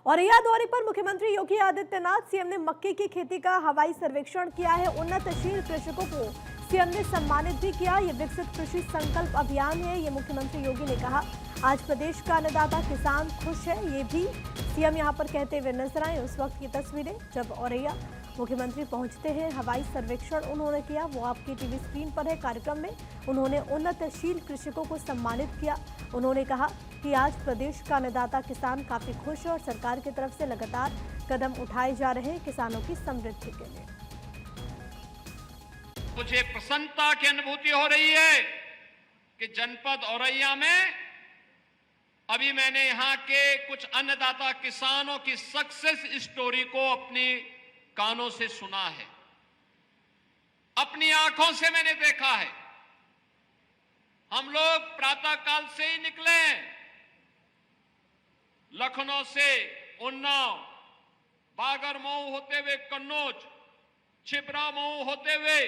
औरैया दौरे पर मुख्यमंत्री योगी आदित्यनाथ। सीएम ने मक्के की खेती का हवाई सर्वेक्षण किया है। उन्नतशील कृषकों को सीएम ने सम्मानित भी किया। ये विकसित कृषि संकल्प अभियान है, ये मुख्यमंत्री योगी ने कहा। आज प्रदेश का अन्नदाता किसान खुश है, ये भी सीएम यहां पर कहते हुए नजर आए। उस वक्त की तस्वीरें जब औरैया मुख्यमंत्री पहुंचते हैं। हवाई सर्वेक्षण उन्होंने किया, वो आपकी टीवी स्क्रीन पर है। कार्यक्रम में उन्होंने उन्नतशील कृषकों को सम्मानित किया। उन्होंने कहा कि आज प्रदेश का अन्नदाता किसान काफी खुश है और सरकार की तरफ से लगातार कदम उठाए जा रहे हैं किसानों की समृद्धि के लिए। मुझे प्रसन्नता की अनुभूति हो रही है कि जनपद औरैया में अभी मैंने यहां के कुछ अन्नदाता किसानों की सक्सेस स्टोरी को अपनी कानों से सुना है, अपनी आंखों से मैंने देखा है। हम लोग प्रातःकाल से ही निकले, लखनऊ से उन्नाव, बागरमऊ होते हुए कन्नौज, छिबरामऊ होते हुए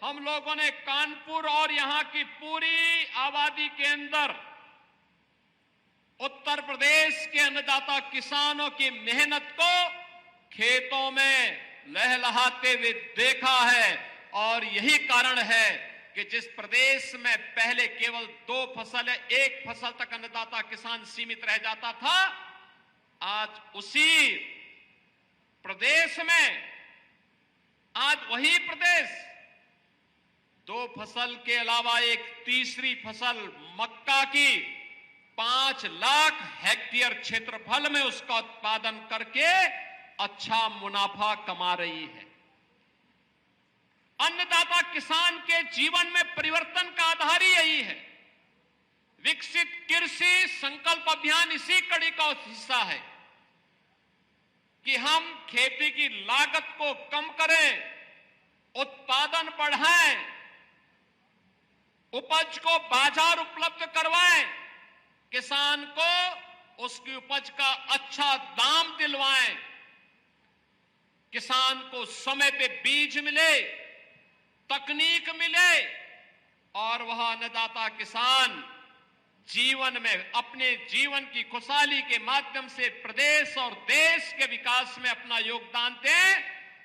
हम लोगों ने कानपुर और यहां की पूरी आबादी के अंदर उत्तर प्रदेश के अन्नदाता किसानों की मेहनत को खेतों में लहलहाते हुए देखा है। और यही कारण है कि जिस प्रदेश में पहले केवल 2 फसल या 1 फसल तक अन्नदाता किसान सीमित रह जाता था, आज उसी प्रदेश में, आज वही प्रदेश 2 फसल के अलावा एक तीसरी फसल मक्का की 5 लाख हेक्टेयर क्षेत्रफल में उसका उत्पादन करके अच्छा मुनाफा कमा रही है। अन्नदाता किसान के जीवन में परिवर्तन का आधार ही यही है। विकसित कृषि संकल्प अभियान इसी कड़ी का हिस्सा है कि हम खेती की लागत को कम करें, उत्पादन बढ़ाएं, उपज को बाजार उपलब्ध करवाएं, किसान को उसकी उपज का अच्छा दाम दिलवाएं, किसान को समय पे बीज मिले, तकनीक मिले और वह अन्नदाता किसान जीवन में अपने जीवन की खुशहाली के माध्यम से प्रदेश और देश के विकास में अपना योगदान दें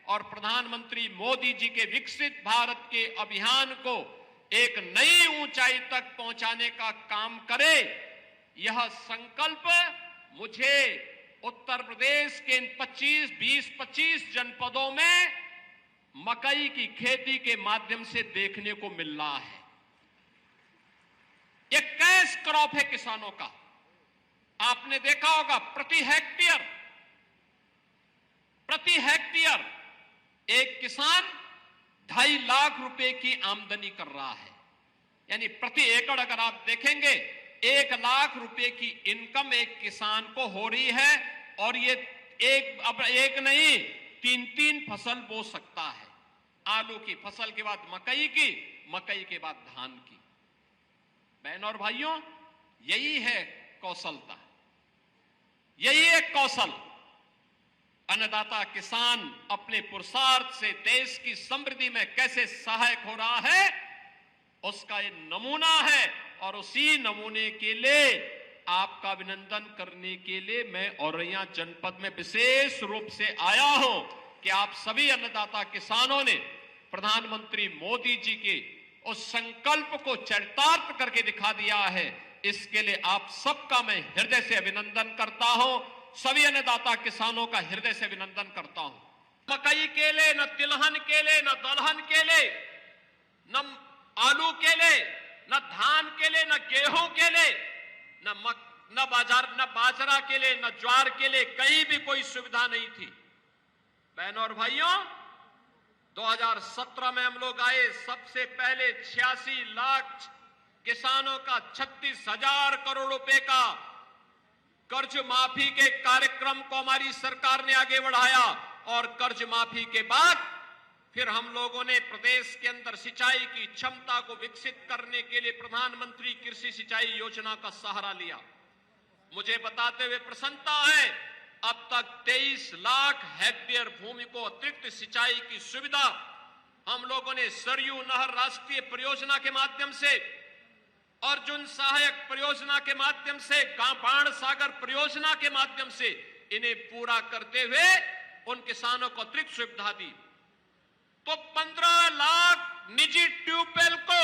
और प्रधानमंत्री मोदी जी के विकसित भारत के अभियान को एक नई ऊंचाई तक पहुंचाने का काम करे। यह संकल्प मुझे उत्तर प्रदेश के इन 20-25 जनपदों में मकई की खेती के माध्यम से देखने को मिल रहा है। यह कैश क्रॉप है किसानों का। आपने देखा होगा प्रति हेक्टेयर एक किसान 2.5 लाख रुपए की आमदनी कर रहा है। यानी प्रति एकड़ अगर आप देखेंगे 1 लाख रुपए की इनकम एक किसान को हो रही है और ये अब एक नहीं 3 फसल बो सकता है। आलू की फसल के बाद मकई की, मकई के बाद धान की। बहनों और भाइयों, यही है कौशलता, यही है कौशल। अन्नदाता किसान अपने पुरुषार्थ से देश की समृद्धि में कैसे सहायक हो रहा है, उसका ये नमूना है। और उसी नमूने के लिए आपका अभिनंदन करने के लिए मैं औरैया जनपद में विशेष रूप से आया हूं कि आप सभी अन्नदाता किसानों ने प्रधानमंत्री मोदी जी के उस संकल्प को चरितार्थ करके दिखा दिया है। इसके लिए आप सबका मैं हृदय से अभिनंदन करता हूं। सभी अन्नदाता किसानों का हृदय से अभिनंदन करता हूं। मकई के लिए न तिलहन के लिए, न दलहन के लिए, न आलू के लिए, न धान के लिए, न गेहूं के लिए, न बाजरा के लिए, न ज्वार के लिए कहीं भी कोई सुविधा नहीं थी। बहनों और भाइयों, 2017 में हम लोग आए, सबसे पहले 86 लाख किसानों का 36,000 करोड़ रुपए का कर्ज माफी के कार्यक्रम को हमारी सरकार ने आगे बढ़ाया। और कर्ज माफी के बाद फिर हम लोगों ने प्रदेश के अंदर सिंचाई की क्षमता को विकसित करने के लिए प्रधानमंत्री कृषि सिंचाई योजना का सहारा लिया। मुझे बताते हुए प्रसन्नता है, अब तक 23 लाख हेक्टेयर भूमि को अतिरिक्त सिंचाई की सुविधा हम लोगों ने सरयू नहर राष्ट्रीय परियोजना के माध्यम से, अर्जुन सहायक परियोजना के माध्यम से, बाण सागर परियोजना के माध्यम से इन्हें पूरा करते हुए उन किसानों को अतिरिक्त सुविधा दी। तो 15 लाख निजी ट्यूबवेल को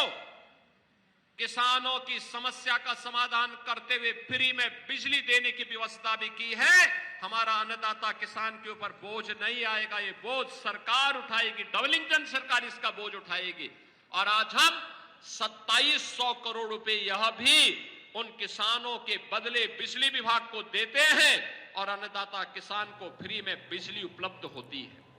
किसानों की समस्या का समाधान करते हुए फ्री में बिजली देने की व्यवस्था भी की है। हमारा अन्नदाता किसान के ऊपर बोझ नहीं आएगा, ये बोझ सरकार उठाएगी, डबल इंजन सरकार इसका बोझ उठाएगी। और आज हम 2700 करोड़ रुपए यह भी उन किसानों के बदले बिजली विभाग को देते हैं और अन्नदाता किसान को फ्री में बिजली उपलब्ध होती है।